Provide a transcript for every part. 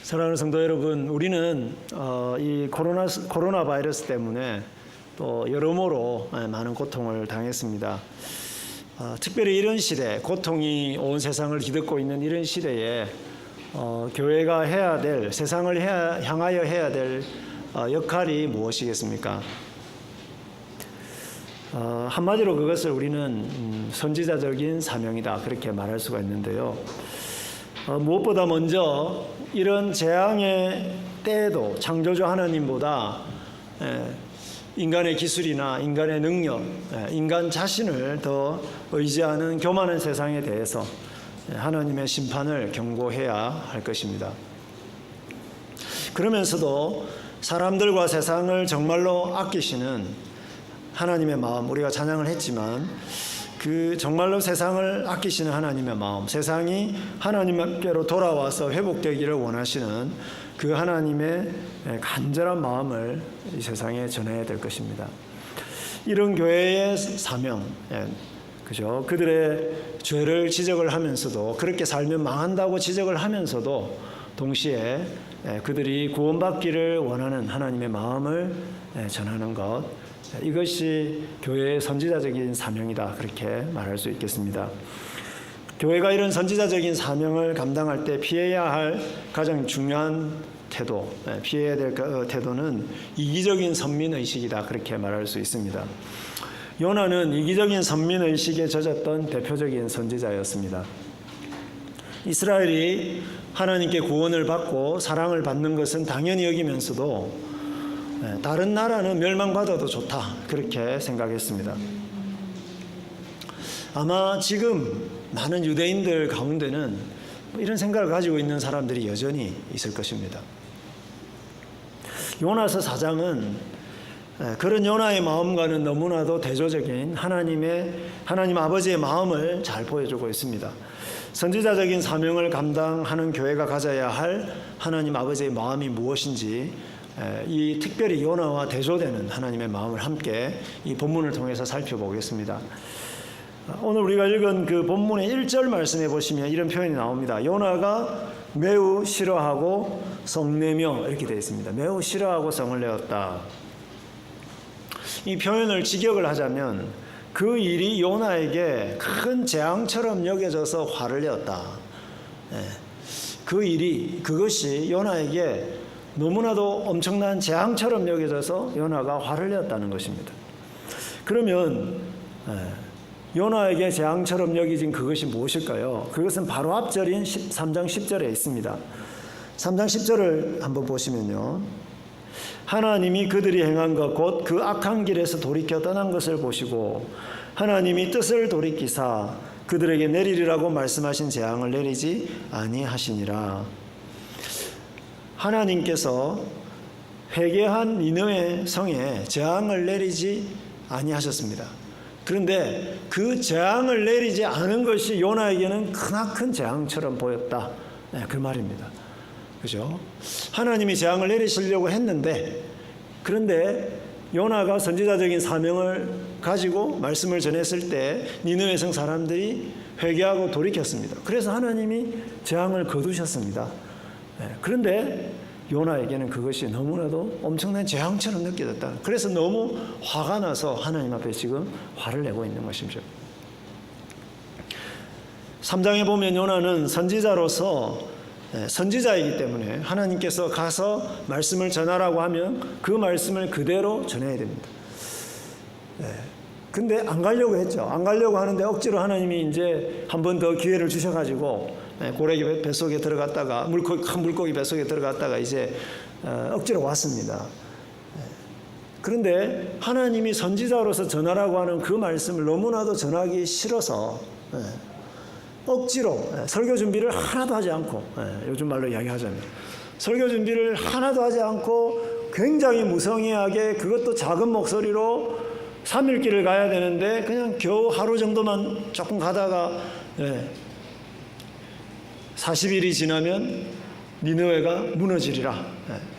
사랑하는 성도 여러분, 우리는 이 코로나 바이러스 때문에 또 여러모로 많은 고통을 당했습니다. 특별히 이런 시대, 고통이 온 세상을 뒤덮고 있는 이런 시대에 교회가 해야 될, 세상을 향하여 해야 될 역할이 무엇이겠습니까? 한마디로 그것을 우리는 선지자적인 사명이다, 그렇게 말할 수가 있는데요. 무엇보다 먼저 이런 재앙의 때에도 창조주 하나님보다 인간의 기술이나 인간의 능력, 인간 자신을 더 의지하는 교만한 세상에 대해서 하나님의 심판을 경고해야 할 것입니다. 그러면서도 사람들과 세상을 정말로 아끼시는 하나님의 마음, 우리가 찬양을 했지만 그 정말로 세상을 아끼시는 하나님의 마음, 세상이 하나님께로 돌아와서 회복되기를 원하시는 그 하나님의 간절한 마음을 이 세상에 전해야 될 것입니다. 이런 교회의 사명, 그죠? 그들의 죄를 지적을 하면서도, 그렇게 살면 망한다고 지적을 하면서도 동시에 그들이 구원받기를 원하는 하나님의 마음을 전하는 것, 이것이 교회의 선지자적인 사명이다, 그렇게 말할 수 있겠습니다. 교회가 이런 선지자적인 사명을 감당할 때 피해야 할 가장 중요한 태도, 피해야 될 태도는 이기적인 선민의식이다, 그렇게 말할 수 있습니다. 요나는 이기적인 선민의식에 젖었던 대표적인 선지자였습니다. 이스라엘이 하나님께 구원을 받고 사랑을 받는 것은 당연히 여기면서도 다른 나라는 멸망받아도 좋다, 그렇게 생각했습니다. 아마 지금 많은 유대인들 가운데는 이런 생각을 가지고 있는 사람들이 여전히 있을 것입니다. 요나서 4장은 그런 요나의 마음과는 너무나도 대조적인 하나님 아버지의 마음을 잘 보여주고 있습니다. 선지자적인 사명을 감당하는 교회가 가져야 할 하나님 아버지의 마음이 무엇인지, 이 특별히 요나와 대조되는 하나님의 마음을 함께 이 본문을 통해서 살펴보겠습니다. 오늘 우리가 읽은 그 본문의 1절 말씀에 보시면 이런 표현이 나옵니다. 요나가 매우 싫어하고 성내며, 이렇게 되어 있습니다. 매우 싫어하고 성을 내었다. 이 표현을 직역을 하자면 그 일이 요나에게 큰 재앙처럼 여겨져서 화를 내었다. 그것이 요나에게 너무나도 엄청난 재앙처럼 여겨져서 요나가 화를 내었다는 것입니다. 그러면 요나에게 재앙처럼 여겨진 그것이 무엇일까요? 그것은 바로 앞절인 3장 10절에 있습니다. 3장 10절을 한번 보시면요, 하나님이 그들이 행한 것 곧 그 악한 길에서 돌이켜 떠난 것을 보시고 하나님이 뜻을 돌이키사 그들에게 내리리라고 말씀하신 재앙을 내리지 아니하시니라. 하나님께서 회개한 니느웨 성에 재앙을 내리지 아니하셨습니다. 그런데 그 재앙을 내리지 않은 것이 요나에게는 크나큰 재앙처럼 보였다, 그 말입니다. 그죠? 하나님이 재앙을 내리시려고 했는데, 그런데 요나가 선지자적인 사명을 가지고 말씀을 전했을 때 니느웨 성 사람들이 회개하고 돌이켰습니다. 그래서 하나님이 재앙을 거두셨습니다. 그런데 요나에게는 그것이 너무나도 엄청난 재앙처럼 느껴졌다. 그래서 너무 화가 나서 하나님 앞에 지금 화를 내고 있는 것이죠. 3장에 보면 요나는 선지자로서 선지자이기 때문에 하나님께서 가서 말씀을 전하라고 하면 그 말씀을 그대로 전해야 됩니다. 근데 안 가려고 했죠. 안 가려고 하는데 억지로 하나님이 이제 한 번 더 기회를 주셔가지고 고래기 뱃속에 들어갔다가 큰 물고기 뱃속에 들어갔다가 이제 억지로 왔습니다. 그런데 하나님이 선지자로서 전하라고 하는 그 말씀을 너무나도 전하기 싫어서 억지로 설교 준비를 하나도 하지 않고, 요즘 말로 이야기하자면 설교 준비를 하나도 하지 않고 굉장히 무성의하게, 그것도 작은 목소리로 3일 길을 가야 되는데 그냥 겨우 하루 정도만 조금 가다가 40일이 지나면 니느웨가 무너지리라.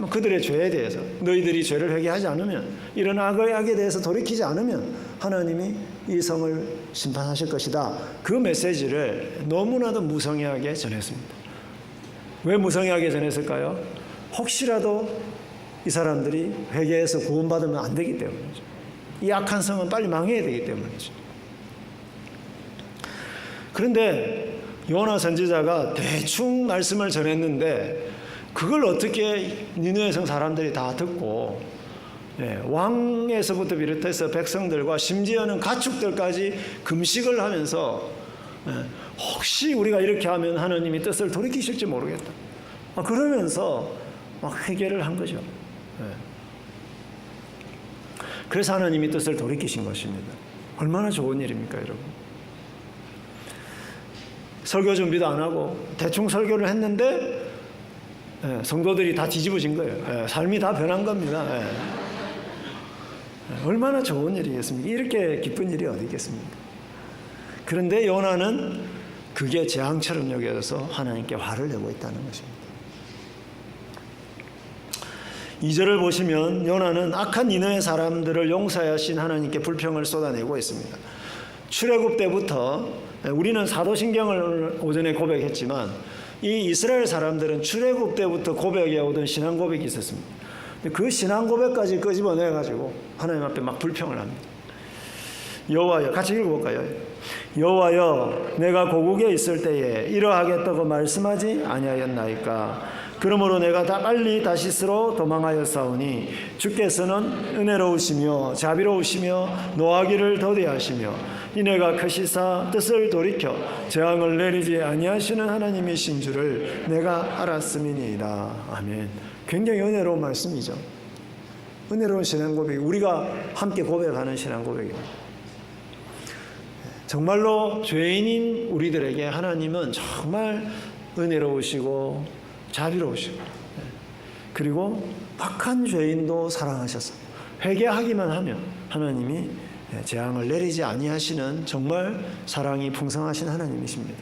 그들의 죄에 대해서, 너희들이 죄를 회개하지 않으면, 이런 악에 대해서 돌이키지 않으면 하나님이 이 성을 심판하실 것이다. 그 메시지를 너무나도 무성의하게 전했습니다. 왜 무성하게 전했을까요? 혹시라도 이 사람들이 회개해서 구원받으면 안 되기 때문이죠. 이 악한 성은 빨리 망해야 되기 때문이죠. 그런데 요나 선지자가 대충 말씀을 전했는데 그걸 어떻게 니느웨 성 사람들이 다 듣고 왕에서부터 비롯해서 백성들과 심지어는 가축들까지 금식을 하면서 혹시 우리가 이렇게 하면 하나님이 뜻을 돌이키실지 모르겠다. 그러면서 막 회개를 한 거죠. 그래서 하나님이 뜻을 돌이키신 것입니다. 얼마나 좋은 일입니까, 여러분? 설교 준비도 안 하고 대충 설교를 했는데 성도들이 다 뒤집어진 거예요. 삶이 다 변한 겁니다. 얼마나 좋은 일이겠습니까? 이렇게 기쁜 일이 어디 있겠습니까? 그런데 요나는 그게 재앙처럼 여겨서 하나님께 화를 내고 있다는 것입니다. 2절을 보시면 요나는 악한 니느웨 사람들을 용서하신 하나님께 불평을 쏟아내고 있습니다. 출애굽 때부터 우리는 사도신경을 오전에 고백했지만 이 이스라엘 사람들은 출애굽 때부터 고백해 오던 신앙 고백이 있었습니다. 그 신앙 고백까지 끄집어내 가지고 하나님 앞에 막 불평을 합니다. 여호와여, 같이 읽어볼까요? 여호와여, 내가 고국에 있을 때에 이러하겠다고 말씀하지 아니하였나이까? 그러므로 내가 빨리 다시스로 도망하였사오니 주께서는 은혜로우시며 자비로우시며 노하기를 더디하시며 이내가 크시사 뜻을 돌이켜 재앙을 내리지 아니하시는 하나님이신 줄을 내가 알았음이니이다. 아멘. 굉장히 은혜로운 말씀이죠. 은혜로운 신앙 고백, 우리가 함께 고백하는 신앙 고백입니다. 정말로 죄인인 우리들에게 하나님은 정말 은혜로우시고 자비로우시고 그리고 악한 죄인도 사랑하셔서 회개하기만 하면 하나님이 재앙을 내리지 아니하시는 정말 사랑이 풍성하신 하나님이십니다.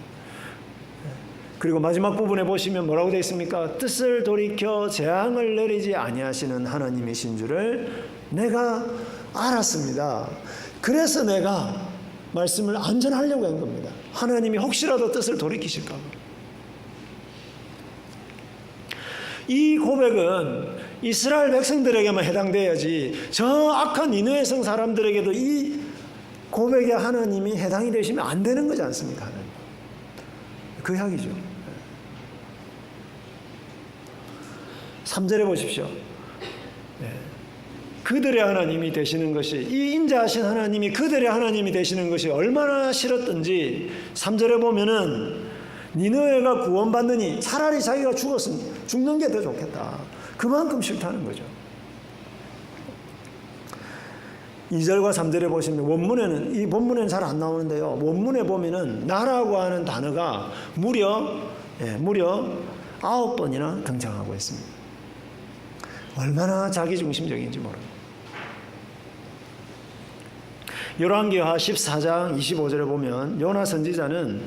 그리고 마지막 부분에 보시면 뭐라고 되어 있습니까? 뜻을 돌이켜 재앙을 내리지 아니하시는 하나님이신 줄을 내가 알았습니다. 그래서 내가 말씀을 안전하려고 한 겁니다. 하나님이 혹시라도 뜻을 돌이키실까 봐. 이 고백은 이스라엘 백성들에게만 해당돼야지 저 악한 니느웨 성 사람들에게도 이 고백에 하나님이 해당이 되시면 안 되는 거지 않습니까? 하나님. 그 이야기죠. 3절에 보십시오. 그들의 하나님이 되시는 것이, 이 인자하신 하나님이 그들의 하나님이 되시는 것이 얼마나 싫었던지 3절에 보면은 니느웨가 구원받느니 차라리 자기가 죽는 게 더 좋겠다. 그만큼 싫다는 거죠. 2절과 3절에 보시면 원문에는, 이 본문에는 잘 안 나오는데요. 원문에 보면은 나라고 하는 단어가 무려 9번이나 등장하고 있습니다. 얼마나 자기중심적인지 모릅니다. 열왕기하 14장 25절에 보면 요나 선지자는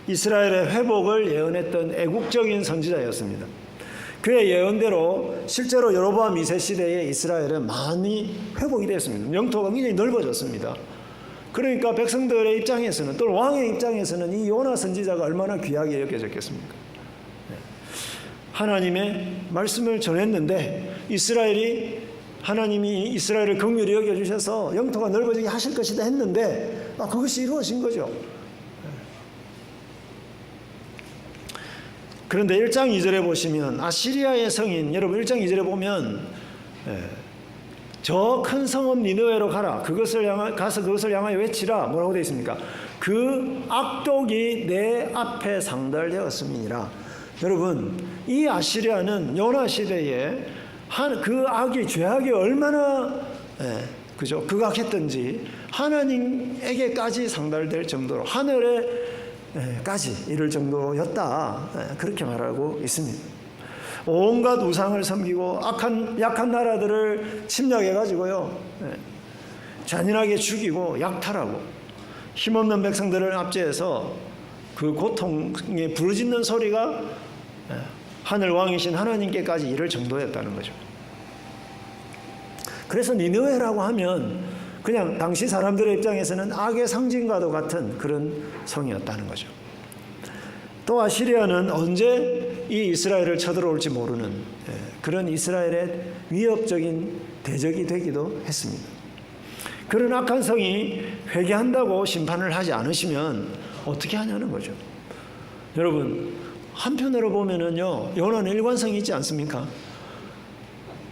이스라엘의 회복을 예언했던 애국적인 선지자였습니다. 그의 예언대로 실제로 여로보암 2세 시대에 이스라엘은 많이 회복이 됐습니다. 영토가 굉장히 넓어졌습니다. 그러니까 백성들의 입장에서는, 또 왕의 입장에서는 이 요나 선지자가 얼마나 귀하게 여겨졌겠습니까? 하나님의 말씀을 전했는데 하나님이 이스라엘을 긍휼히 여겨주셔서 영토가 넓어지게 하실 것이다 했는데 그것이 이루어진 거죠. 그런데 1장 2절에 보시면 아시리아의 성인, 여러분 1장 2절에 보면 저 큰 성읍 니느웨로 가라. 가서 그것을 향하여 외치라. 뭐라고 되어 있습니까? 그 악독이 내 앞에 상달되었음이니라. 여러분, 이 아시리아는 요나 시대에 그 죄악이 얼마나 극악했던지 하나님에게까지 상달될 정도로 하늘에까지 이를 정도였다. 그렇게 말하고 있습니다. 온갖 우상을 섬기고 약한 나라들을 침략해가지고요, 잔인하게 죽이고 약탈하고 힘없는 백성들을 압제해서 그 고통에 부르짖는 소리가 하늘 왕이신 하나님께까지 이를 정도였다는 거죠. 그래서 니느웨라고 하면 그냥 당시 사람들의 입장에서는 악의 상징과도 같은 그런 성이었다는 거죠. 또 아시리아는 언제 이 이스라엘을 쳐들어올지 모르는 그런 이스라엘의 위협적인 대적이 되기도 했습니다. 그런 악한 성이 회개한다고 심판을 하지 않으시면 어떻게 하냐는 거죠. 여러분, 한편으로 보면은요, 요나는 일관성이 있지 않습니까?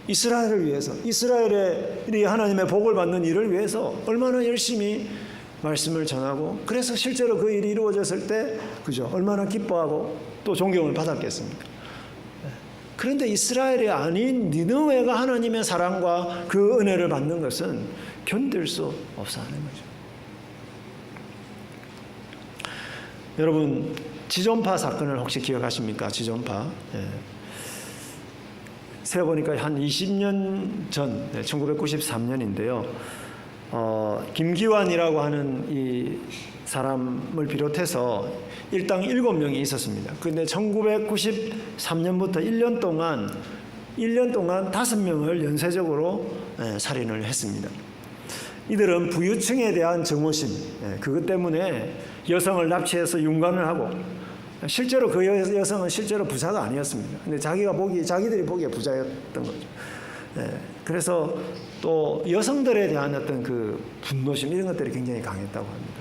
이스라엘을 위해서, 이스라엘이 하나님의 복을 받는 일을 위해서 얼마나 열심히 말씀을 전하고, 그래서 실제로 그 일이 이루어졌을 때, 그죠? 얼마나 기뻐하고 또 존경을 받았겠습니까? 그런데 이스라엘이 아닌 니느웨가 하나님의 사랑과 그 은혜를 받는 것은 견딜 수 없어 하는 거죠. 여러분, 지존파 사건을 혹시 기억하십니까? 지존파. 세어보니까 한 20년 전, 1993년인데요. 김기환이라고 하는 이 사람을 비롯해서 일당 7명이 있었습니다. 그런데 1993년부터 1년 동안 5명을 연쇄적으로 살인을 했습니다. 이들은 부유층에 대한 증오심, 그것 때문에 여성을 납치해서 윤관을 하고, 실제로 그 여성은 실제로 부자가 아니었습니다. 근데 자기들이 보기에 부자였던 거죠. 그래서 또 여성들에 대한 어떤 그 분노심 이런 것들이 굉장히 강했다고 합니다.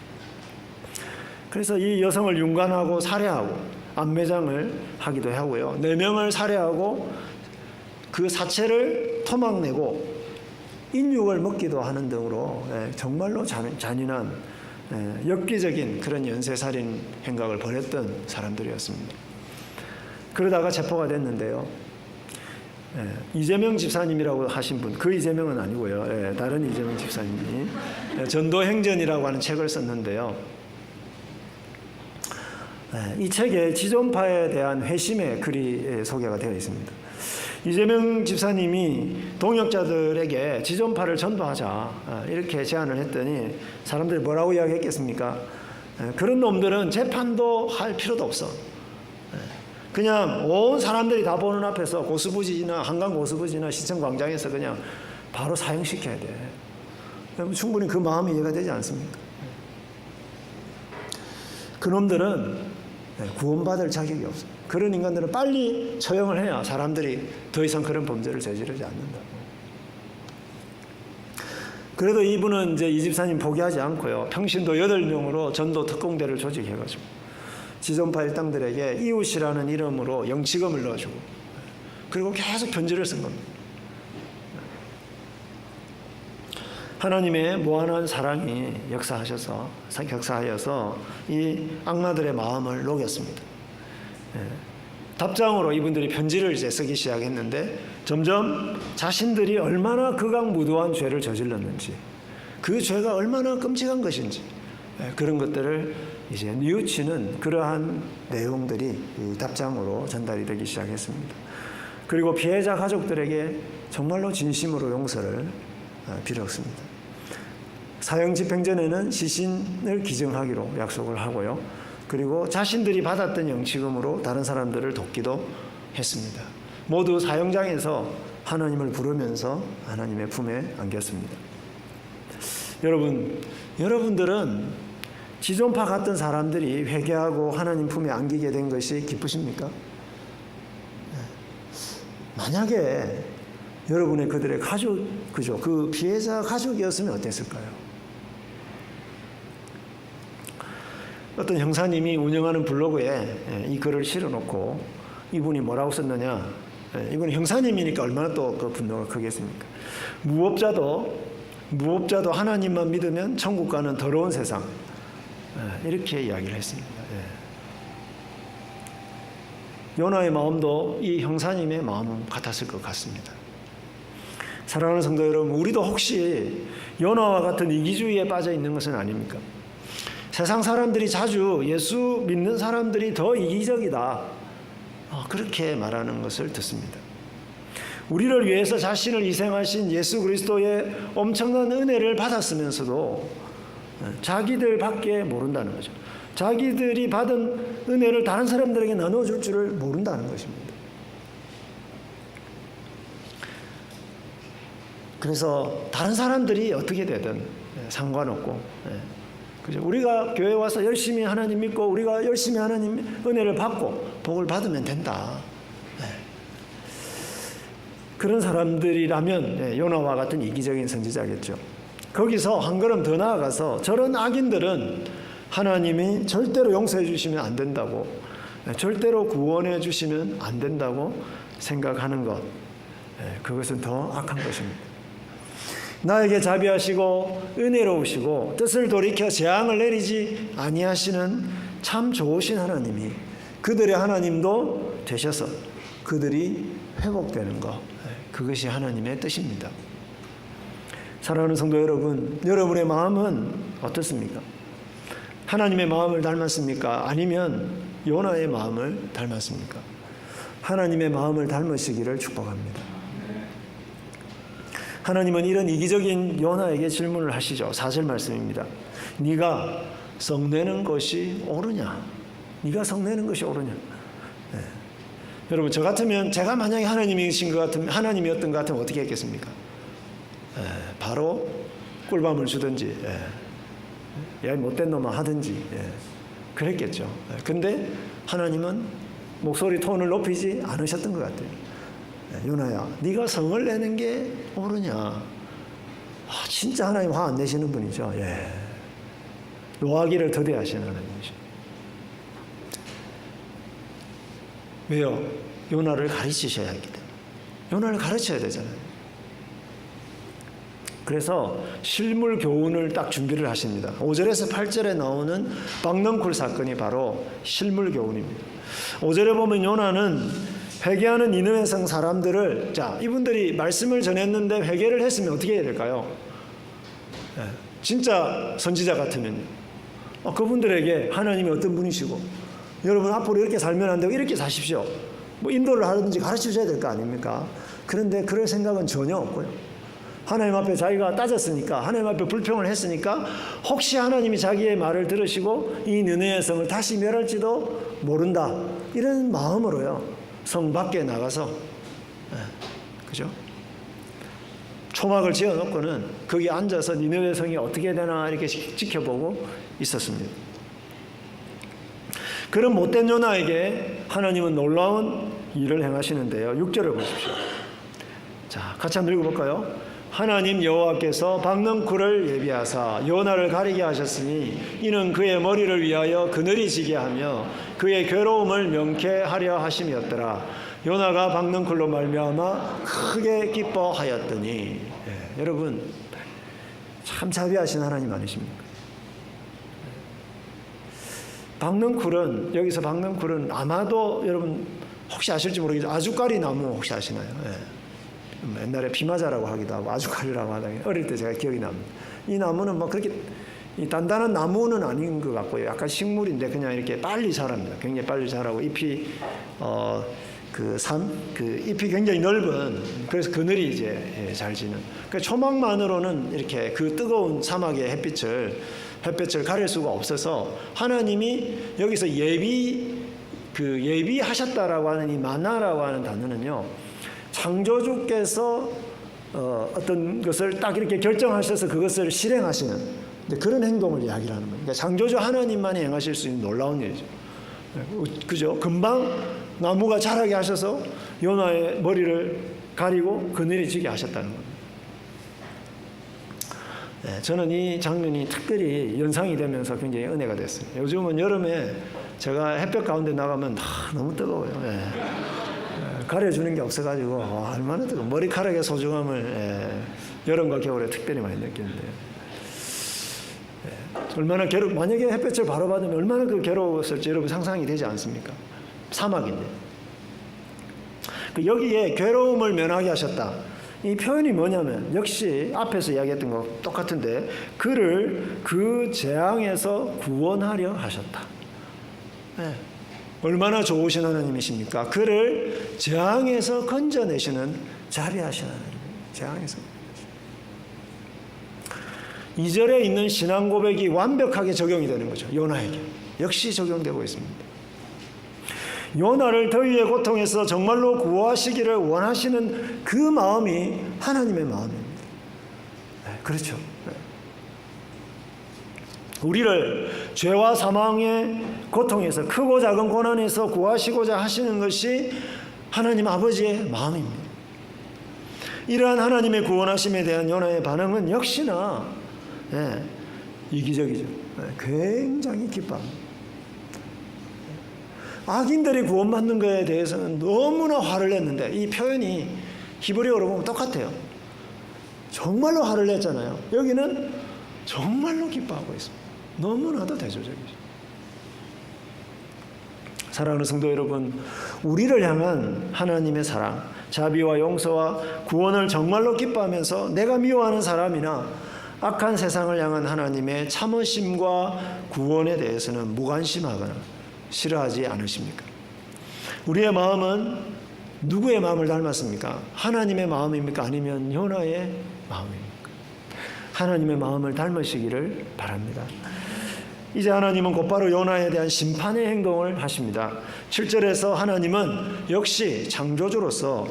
그래서 이 여성을 윤관하고 살해하고 암매장을 하기도 하고요. 4명을 살해하고 그 사체를 토막내고 인육을 먹기도 하는 등으로 정말로 잔인한 엽기적인 그런 연쇄살인 행각을 벌였던 사람들이었습니다. 그러다가 체포가 됐는데요. 이재명 집사님이라고 하신 분, 그 이재명은 아니고요. 다른 이재명 집사님이 전도행전이라고 하는 책을 썼는데요. 이 책에 지존파에 대한 회심의 글이 소개가 되어 있습니다. 이재명 집사님이 동역자들에게 지존파를 전도하자 이렇게 제안을 했더니 사람들이 뭐라고 이야기했겠습니까? 그런 놈들은 재판도 할 필요도 없어. 그냥 온 사람들이 다 보는 앞에서 고수부지나 한강 고수부지나 시청 광장에서 그냥 바로 사형시켜야 돼. 그럼 충분히 그 마음이 이해가 되지 않습니까? 그놈들은 구원받을 자격이 없어요. 그런 인간들은 빨리 처형을 해야 사람들이 더 이상 그런 범죄를 저지르지 않는다고. 그래도 이분은 이제 이 집사님 포기하지 않고요. 평신도 8명으로 전도 특공대를 조직해가지고 지존파 일당들에게 이웃이라는 이름으로 영치금을 넣어주고, 그리고 계속 편지를 쓴 겁니다. 하나님의 무한한 사랑이 역사하여서 이 악마들의 마음을 녹였습니다. 답장으로 이분들이 편지를 이제 쓰기 시작했는데 점점 자신들이 얼마나 극악무도한 죄를 저질렀는지, 그 죄가 얼마나 끔찍한 것인지 그런 것들을 이제 뉘우치는 그러한 내용들이 이 답장으로 전달이 되기 시작했습니다. 그리고 피해자 가족들에게 정말로 진심으로 용서를 빌었습니다. 사형 집행전에는 시신을 기증하기로 약속을 하고요. 그리고 자신들이 받았던 영치금으로 다른 사람들을 돕기도 했습니다. 모두 사형장에서 하나님을 부르면서 하나님의 품에 안겼습니다. 여러분들은 지존파 같은 사람들이 회개하고 하나님 품에 안기게 된 것이 기쁘십니까? 만약에 여러분의 그들의 가족, 그죠? 그 피해자 가족이었으면 어땠을까요? 어떤 형사님이 운영하는 블로그에 이 글을 실어놓고 이분이 뭐라고 썼느냐? 이분은 형사님이니까 얼마나 또 그 분노가 크겠습니까? 무법자도 하나님만 믿으면 천국 가는 더러운 세상, 이렇게 이야기를 했습니다. 요나의 마음도 이 형사님의 마음 같았을 것 같습니다. 사랑하는 성도 여러분, 우리도 혹시 요나와 같은 이기주의에 빠져 있는 것은 아닙니까? 세상 사람들이 자주 예수 믿는 사람들이 더 이기적이다, 그렇게 말하는 것을 듣습니다. 우리를 위해서 자신을 희생하신 예수 그리스도의 엄청난 은혜를 받았으면서도 자기들밖에 모른다는 거죠. 자기들이 받은 은혜를 다른 사람들에게 나눠줄 줄을 모른다는 것입니다. 그래서 다른 사람들이 어떻게 되든 상관없고, 그죠? 우리가 교회 와서 열심히 하나님 믿고 우리가 열심히 하나님 은혜를 받고 복을 받으면 된다. 그런 사람들이라면 요나와 같은 이기적인 선지자겠죠. 거기서 한 걸음 더 나아가서 저런 악인들은 하나님이 절대로 용서해 주시면 안 된다고, 절대로 구원해 주시면 안 된다고 생각하는 것, 그것은 더 악한 것입니다. 나에게 자비하시고 은혜로우시고 뜻을 돌이켜 재앙을 내리지 아니하시는 참 좋으신 하나님이 그들의 하나님도 되셔서 그들이 회복되는 것, 그것이 하나님의 뜻입니다. 사랑하는 성도 여러분, 여러분의 마음은 어떻습니까? 하나님의 마음을 닮았습니까? 아니면 요나의 마음을 닮았습니까? 하나님의 마음을 닮으시기를 축복합니다. 하나님은 이런 이기적인 요나에게 질문을 하시죠. 4절 말씀입니다. 네가 성내는 것이 옳으냐? 네가 성내는 것이 옳으냐? 여러분, 저 같으면, 제가 만약에 하나님이신 것 같으면, 하나님이었던 것 같으면 어떻게 했겠습니까? 바로 꿀밤을 주든지, 야, 못된 놈아 하든지, 그랬겠죠. 근데 하나님은 목소리 톤을 높이지 않으셨던 것 같아요. 요나야, 네가 성을 내는 게 옳으냐? 진짜 하나님 화 안 내시는 분이죠. 노하기를 더디하시는 하나님이죠. 왜요? 요나를 가르치셔야 하기 때문에. 요나를 가르쳐야 되잖아요. 그래서 실물 교훈을 딱 준비를 하십니다. 5절에서 8절에 나오는 박넝쿨 사건이 바로 실물 교훈입니다. 5절에 보면 요나는 회개하는 니느웨 성 사람들을, 자, 이분들이 말씀을 전했는데 회개를 했으면 어떻게 해야 될까요? 진짜 선지자 같으면요. 그분들에게 하나님이 어떤 분이시고, 여러분 앞으로 이렇게 살면 안 되고 이렇게 사십시오, 뭐 인도를 하든지 가르쳐 줘야 될 거 아닙니까? 그런데 그럴 생각은 전혀 없고요. 하나님 앞에 자기가 따졌으니까, 하나님 앞에 불평을 했으니까 혹시 하나님이 자기의 말을 들으시고 이 느느웨 성을 다시 멸할지도 모른다, 이런 마음으로요 성 밖에 나가서, 그죠? 초막을 지어놓고는 거기 앉아서 니느웨 성이 어떻게 되나 이렇게 지켜보고 있었습니다. 그런 못된 요나에게 하나님은 놀라운 일을 행하시는데요. 6절을 보십시오. 자, 같이 한번 읽어볼까요? 하나님 여호와께서 박넝쿨을 예비하사 요나를 가리게 하셨으니 이는 그의 머리를 위하여 그늘이 지게 하며 그의 괴로움을 명쾌하려 하심이었더라. 요나가 박넝쿨로 말미암아 크게 기뻐하였더니. 여러분, 참 자비하신 하나님 아니십니까? 박넝쿨은, 여기서 박넝쿨은 아마도 여러분 혹시 아실지 모르겠지만 아주까리 나무 혹시 아시나요? 옛날에 비마자라고 하기도 하고 아주까리라고 하다, 어릴 때 제가 기억이 납니다. 이 나무는 뭐 그렇게 단단한 나무는 아닌 것 같고요. 약간 식물인데 그냥 이렇게 빨리 자랍니다. 굉장히 빨리 자라고 잎이 잎이 굉장히 넓은, 그래서 그늘이 이제 잘 지는. 그 초막만으로는 이렇게 그 뜨거운 사막의 햇빛을 가릴 수가 없어서 하나님이 여기서 예비하셨다라고 하는 이 마나라고 하는 단어는요, 창조주께서 어떤 것을 딱 이렇게 결정하셔서 그것을 실행하시는 그런 행동을 이야기를 하는 겁니다. 그러니까 창조주 하나님만이 행하실 수 있는 놀라운 일이죠. 그죠? 금방 나무가 자라게 하셔서 요나의 머리를 가리고 그늘이 지게 하셨다는 겁니다. 저는 이 장면이 특별히 연상이 되면서 굉장히 은혜가 됐습니다. 요즘은 여름에 제가 햇볕 가운데 나가면 너무 뜨거워요. 가려주는 게 없어가지고 얼마나 뜨거워. 머리카락의 소중함을 여름과 겨울에 특별히 많이 느끼는데요. 얼마나 만약에 햇볕을 바로 받으면 얼마나 괴로웠을지 여러분 상상이 되지 않습니까? 사막인데. 여기에 괴로움을 면하게 하셨다. 이 표현이 뭐냐면 역시 앞에서 이야기했던 거 똑같은데 그를 그 재앙에서 구원하려 하셨다. 얼마나 좋으신 하나님이십니까? 그를 재앙에서 건져내시는 자비하신 하나님. 재앙에서. 2절에 있는 신앙 고백이 완벽하게 적용이 되는 거죠. 요나에게. 역시 적용되고 있습니다. 요나를 더위의 고통에서 정말로 구하시기를 원하시는 그 마음이 하나님의 마음입니다. 그렇죠. 우리를 죄와 사망의 고통에서, 크고 작은 고난에서 구하시고자 하시는 것이 하나님 아버지의 마음입니다. 이러한 하나님의 구원하심에 대한 요나의 반응은 역시나 이기적이죠. 굉장히 기뻐합니다. 악인들이 구원받는 것에 대해서는 너무나 화를 냈는데, 이 표현이 히브리어로 보면 똑같아요. 정말로 화를 냈잖아요. 여기는 정말로 기뻐하고 있습니다. 너무나도 대조적이죠. 사랑하는 성도 여러분, 우리를 향한 하나님의 사랑, 자비와 용서와 구원을 정말로 기뻐하면서 내가 미워하는 사람이나 악한 세상을 향한 하나님의 참으심과 구원에 대해서는 무관심하거나 싫어하지 않으십니까? 우리의 마음은 누구의 마음을 닮았습니까? 하나님의 마음입니까? 아니면 요나의 마음입니까? 하나님의 마음을 닮으시기를 바랍니다. 이제 하나님은 곧바로 요나에 대한 심판의 행동을 하십니다. 7절에서 하나님은 역시 창조주로서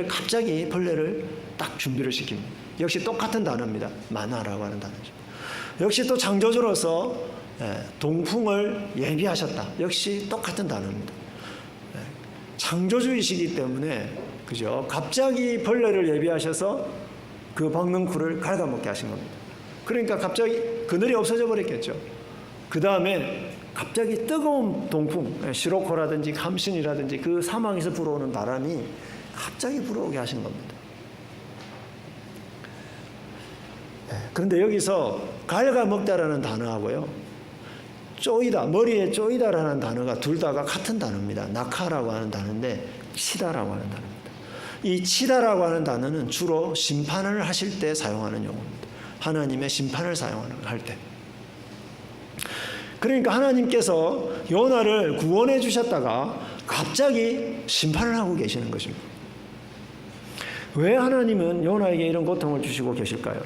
갑자기 벌레를 딱 준비를 시킵니다. 역시 똑같은 단어입니다. 마나라고 하는 단어죠. 역시 또 창조주로서 동풍을 예비하셨다. 역시 똑같은 단어입니다. 창조주이시기 때문에, 그죠? 갑자기 벌레를 예비하셔서 그 박능쿨을 갉아먹게 하신 겁니다. 그러니까 갑자기 그늘이 없어져 버렸겠죠. 그 다음에 갑자기 뜨거운 동풍, 시로코라든지 감신이라든지 그 사막에서 불어오는 바람이 갑자기 불어오게 하신 겁니다. 그런데 여기서 갉아먹다라는 단어하고요, 쪼이다, 머리에 쪼이다라는 단어가 둘 다가 같은 단어입니다. 낙하라고 하는 단어인데 치다라고 하는 단어입니다. 이 치다라고 하는 단어는 주로 심판을 하실 때 사용하는 용어입니다. 하나님의 심판을 할 때. 그러니까 하나님께서 요나를 구원해 주셨다가 갑자기 심판을 하고 계시는 것입니다. 왜 하나님은 요나에게 이런 고통을 주시고 계실까요?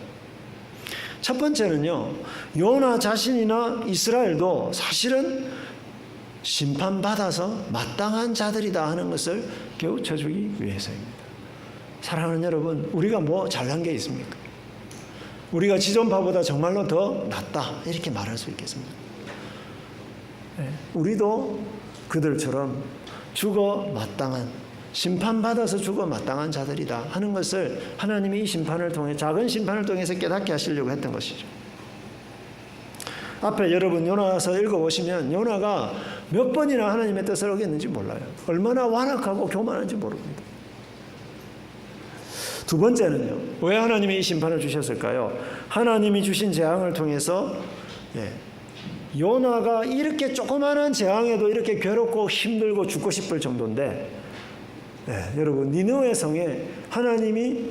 첫 번째는요, 요나 자신이나 이스라엘도 사실은 심판받아서 마땅한 자들이다 하는 것을 깨우쳐주기 위해서입니다. 사랑하는 여러분, 우리가 뭐 잘난 게 있습니까? 우리가 지존파보다 정말로 더 낫다 이렇게 말할 수 있겠습니다. 우리도 그들처럼 죽어 마땅한, 심판받아서 죽어 마땅한 자들이다 하는 것을 하나님이 이 심판을 통해, 작은 심판을 통해서 깨닫게 하시려고 했던 것이죠. 앞에 여러분 요나서 읽어보시면 요나가 몇 번이나 하나님의 뜻을 어겼는지 몰라요. 얼마나 완악하고 교만한지 모릅니다. 두 번째는요, 왜 하나님이 이 심판을 주셨을까요? 하나님이 주신 재앙을 통해서 요나가 이렇게 조그마한 재앙에도 이렇게 괴롭고 힘들고 죽고 싶을 정도인데, 여러분, 니느웨 성에 하나님이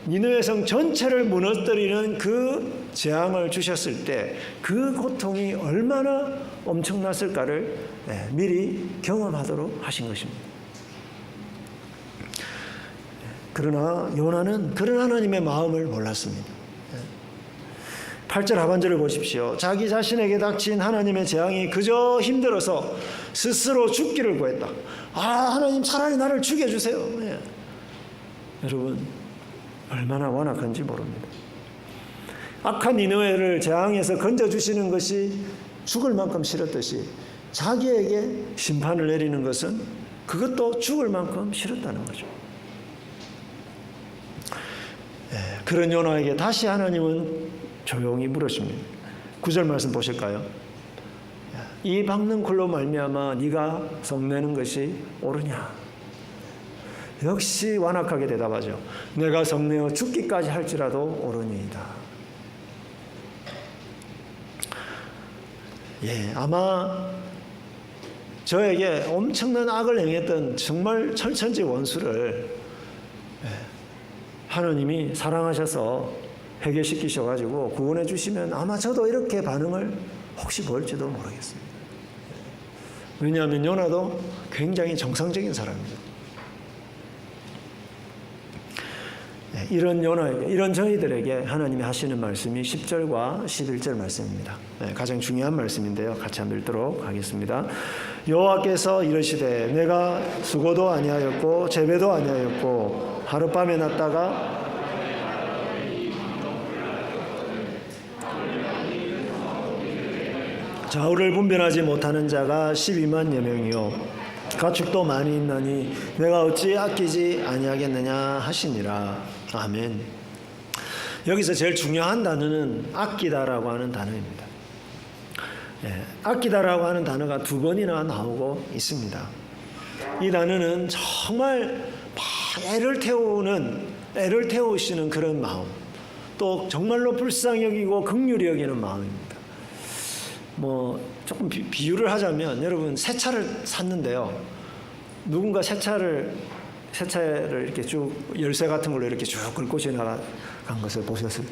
니느웨 성 전체를 무너뜨리는 그 재앙을 주셨을 때 그 고통이 얼마나 엄청났을까를 미리 경험하도록 하신 것입니다. 그러나 요나는 그런 하나님의 마음을 몰랐습니다. 8절 하반절을 보십시오. 자기 자신에게 닥친 하나님의 재앙이 그저 힘들어서 스스로 죽기를 구했다. 하나님 차라리 나를 죽여주세요. 여러분, 얼마나 완악한지 모릅니다. 악한 니느웨를 재앙에서 건져주시는 것이 죽을 만큼 싫었듯이 자기에게 심판을 내리는 것은 그것도 죽을 만큼 싫었다는 거죠. 그런 요나에게 다시 하나님은 조용히 물으십니다. 9절 말씀 보실까요? 이 박능쿨로 말미암아 네가 성내는 것이 옳으냐? 역시 완악하게 대답하죠. 내가 성내어 죽기까지 할지라도 옳으니이다. 아마 저에게 엄청난 악을 행했던 정말 철천지 원수를 하나님이 사랑하셔서 해결시키셔가지고 구원해 주시면 아마 저도 이렇게 반응을 혹시 보일지도 모르겠습니다. 왜냐하면 요나도 굉장히 정상적인 사람입니다. 이런 요나에게, 이런 저희들에게 하나님이 하시는 말씀이 10절과 11절 말씀입니다. 가장 중요한 말씀인데요. 같이 한번 읽도록 하겠습니다. 여호와께서 이르시되 내가 수고도 아니하였고 재배도 아니하였고 하룻밤에 났다가 좌우를 분별하지 못하는 자가 12만여 명이요 가축도 많이 있나니 내가 어찌 아끼지 아니하겠느냐 하시니라. 아멘. 여기서 제일 중요한 단어는 아끼다라고 하는 단어입니다. 아끼다라고 하는 단어가 2번이나 나오고 있습니다. 이 단어는 정말 애를 태우시는 그런 마음, 또 정말로 불쌍히 여기고 긍휼히 여기는 마음입니다. 조금 비유를 하자면, 여러분 새 차를 샀는데요, 누군가 새 차를 이렇게 쭉 열쇠 같은 걸로 이렇게 쭉 긁고 지나간 것을 보셨을 때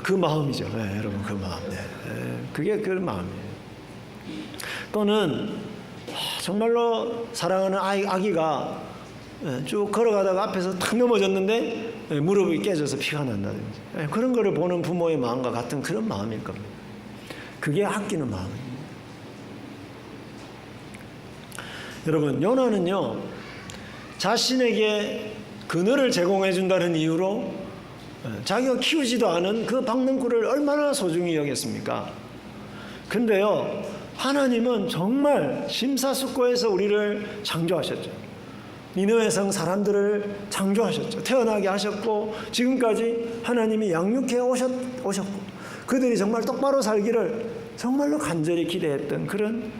그 마음이죠. 여러분 그 마음. 그게 그 마음이에요. 또는 정말로 사랑하는 아기가 쭉 걸어가다가 앞에서 탁 넘어졌는데 무릎이 깨져서 피가 난다든지, 그런 거를 보는 부모의 마음과 같은 그런 마음일 겁니다. 그게 아끼는 마음입니다. 여러분, 요나는요, 자신에게 그늘을 제공해 준다는 이유로 자기가 키우지도 않은 그 박능굴을 얼마나 소중히 여겼습니까? 근데요, 하나님은 정말 심사숙고해서 우리를 창조하셨죠. 니느웨 성 사람들을 창조하셨죠. 태어나게 하셨고, 지금까지 하나님이 양육해 오셨고, 그들이 정말 똑바로 살기를 정말로 간절히 기대했던 그런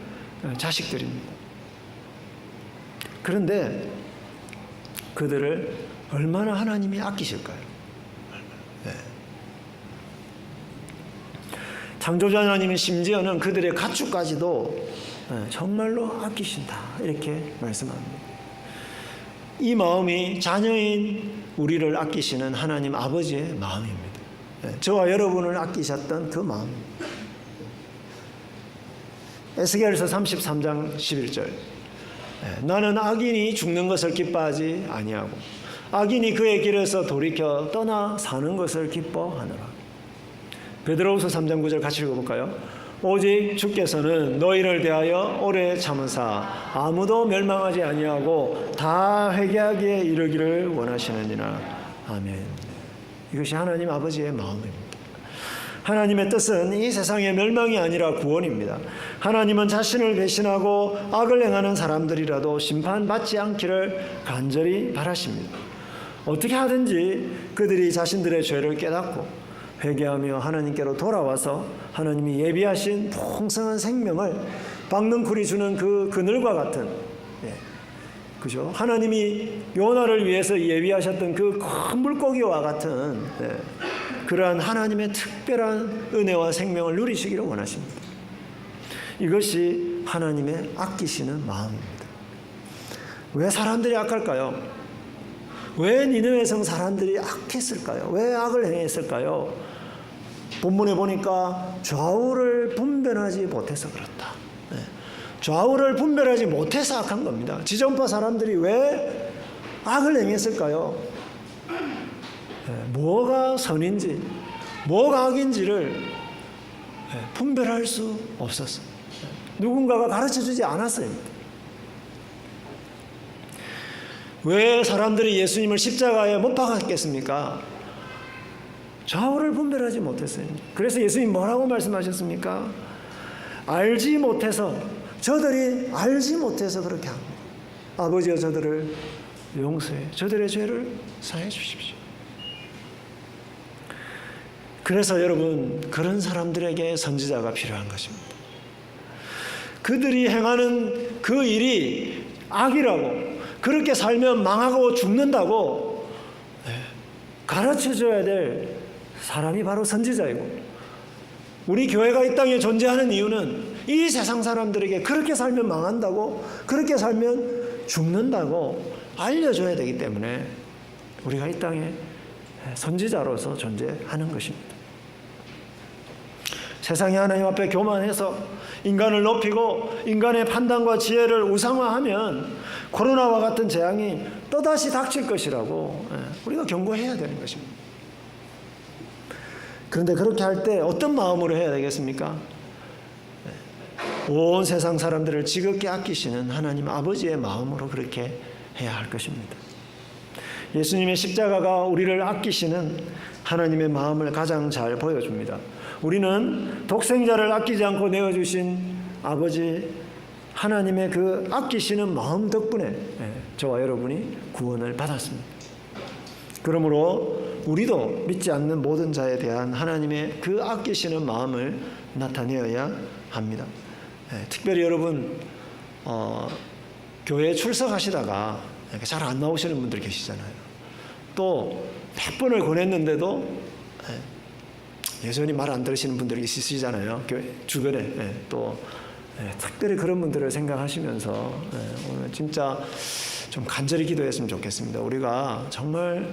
자식들입니다. 그런데 그들을 얼마나 하나님이 아끼실까요? 창조자 하나님은 심지어는 그들의 가축까지도 정말로 아끼신다, 이렇게 말씀합니다. 이 마음이 자녀인 우리를 아끼시는 하나님 아버지의 마음입니다. 저와 여러분을 아끼셨던 그 마음입니다. 에스겔서 33장 11절, 나는 악인이 죽는 것을 기뻐하지 아니하고 악인이 그의 길에서 돌이켜 떠나 사는 것을 기뻐하노라. 베드로후서 3장 9절 같이 읽어볼까요? 오직 주께서는 너희를 대하여 오래 참으사 아무도 멸망하지 아니하고 다 회개하기에 이르기를 원하시느니라. 아멘. 이것이 하나님 아버지의 마음입니다. 하나님의 뜻은 이 세상의 멸망이 아니라 구원입니다. 하나님은 자신을 배신하고 악을 행하는 사람들이라도 심판받지 않기를 간절히 바라십니다. 어떻게 하든지 그들이 자신들의 죄를 깨닫고 회개하며 하나님께로 돌아와서 하나님이 예비하신 풍성한 생명을 박능쿨이 주는 그 그늘과 같은, 그죠? 하나님이 요나를 위해서 예비하셨던 그 큰 물고기와 같은 그러한 하나님의 특별한 은혜와 생명을 누리시기를 원하십니다. 이것이 하나님의 아끼시는 마음입니다. 왜 사람들이 악할까요? 왜 니느웨 성 사람들이 악했을까요? 왜 악을 행했을까요? 본문에 보니까 좌우를 분별하지 못해서 그렇다. 좌우를 분별하지 못해서 악한 겁니다. 지존파 사람들이 왜 악을 행했을까요? 뭐가 선인지 뭐가 악인지를 분별할 수 없었어요. 누군가가 가르쳐주지 않았어요. 왜 사람들이 예수님을 십자가에 못 박았겠습니까? 좌우를 분별하지 못했어요. 그래서 예수님 뭐라고 말씀하셨습니까? 알지 못해서, 저들이 알지 못해서 그렇게 합니다. 아버지여 저들을 용서해, 저들의 죄를 사해 주십시오. 그래서 여러분, 그런 사람들에게 선지자가 필요한 것입니다. 그들이 행하는 그 일이 악이라고, 그렇게 살면 망하고 죽는다고 가르쳐줘야 될 사람이 바로 선지자이고, 우리 교회가 이 땅에 존재하는 이유는 이 세상 사람들에게 그렇게 살면 망한다고, 그렇게 살면 죽는다고 알려줘야 되기 때문에 우리가 이 땅에 선지자로서 존재하는 것입니다. 세상이 하나님 앞에 교만해서 인간을 높이고 인간의 판단과 지혜를 우상화하면 코로나와 같은 재앙이 또다시 닥칠 것이라고 우리가 경고해야 되는 것입니다. 그런데 그렇게 할 때 어떤 마음으로 해야 되겠습니까? 온 세상 사람들을 지극히 아끼시는 하나님 아버지의 마음으로 그렇게 해야 할 것입니다. 예수님의 십자가가 우리를 아끼시는 하나님의 마음을 가장 잘 보여줍니다. 우리는 독생자를 아끼지 않고 내어주신 아버지 하나님의 그 아끼시는 마음 덕분에 저와 여러분이 구원을 받았습니다. 그러므로 우리도 믿지 않는 모든 자에 대한 하나님의 그 아끼시는 마음을 나타내어야 합니다. 특별히 여러분 교회에 출석하시다가 잘 안 나오시는 분들 계시잖아요. 또 100번을 권했는데도 여전히 말 안 들으시는 분들이 있으시잖아요. 교회 주변에. 또 특별히 그런 분들을 생각하시면서 오늘 진짜 좀 간절히 기도했으면 좋겠습니다. 우리가 정말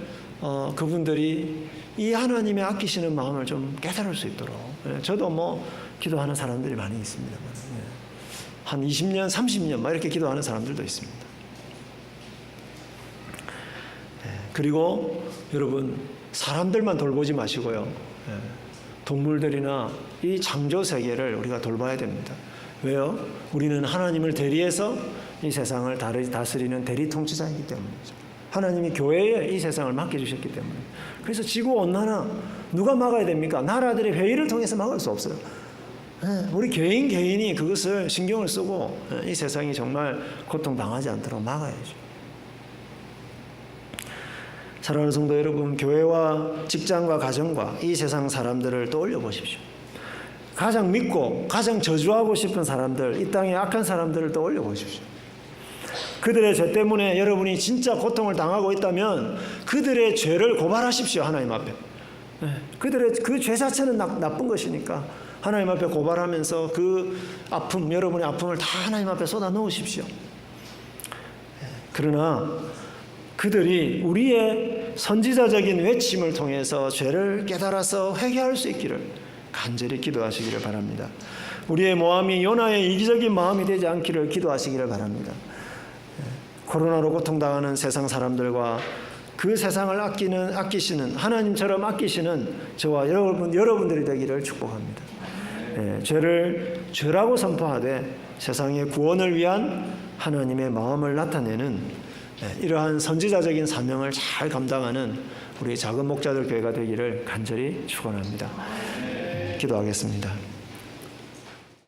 그분들이 이 하나님의 아끼시는 마음을 좀 깨달을 수 있도록. 저도 뭐 기도하는 사람들이 많이 있습니다. 한 20년, 30년 막 이렇게 기도하는 사람들도 있습니다. 그리고 여러분 사람들만 돌보지 마시고요. 동물들이나 이 창조 세계를 우리가 돌봐야 됩니다. 왜요? 우리는 하나님을 대리해서 이 세상을 다스리는 대리 통치자이기 때문이죠. 하나님이 교회에 이 세상을 맡겨주셨기 때문에. 그래서 지구온난화 누가 막아야 됩니까? 나라들의 회의를 통해서 막을 수 없어요. 우리 개인이 그것을 신경을 쓰고 이 세상이 정말 고통당하지 않도록 막아야죠. 사랑하는 성도 여러분, 교회와 직장과 가정과 이 세상 사람들을 떠올려 보십시오. 가장 믿고 가장 저주하고 싶은 사람들, 이 땅의 악한 사람들을 떠올려 보십시오. 그들의 죄 때문에 여러분이 진짜 고통을 당하고 있다면 그들의 죄를 고발하십시오. 하나님 앞에. 그들의 그 죄 자체는 나쁜 것이니까 하나님 앞에 고발하면서 그 아픔, 여러분의 아픔을 다 하나님 앞에 쏟아 놓으십시오. 그러나 그들이 우리의 선지자적인 외침을 통해서 죄를 깨달아서 회개할 수 있기를 간절히 기도하시기를 바랍니다. 우리의 모함이 요나의 이기적인 마음이 되지 않기를 기도하시기를 바랍니다. 코로나로 고통당하는 세상 사람들과 그 세상을 아끼시는 하나님처럼 아끼시는 저와 여러분들이 되기를 축복합니다. 죄를 죄라고 선포하되 세상의 구원을 위한 하나님의 마음을 나타내는 이러한 선지자적인 사명을 잘 감당하는 우리 작은 목자들 교회가 되기를 간절히 축원합니다. 기도하겠습니다.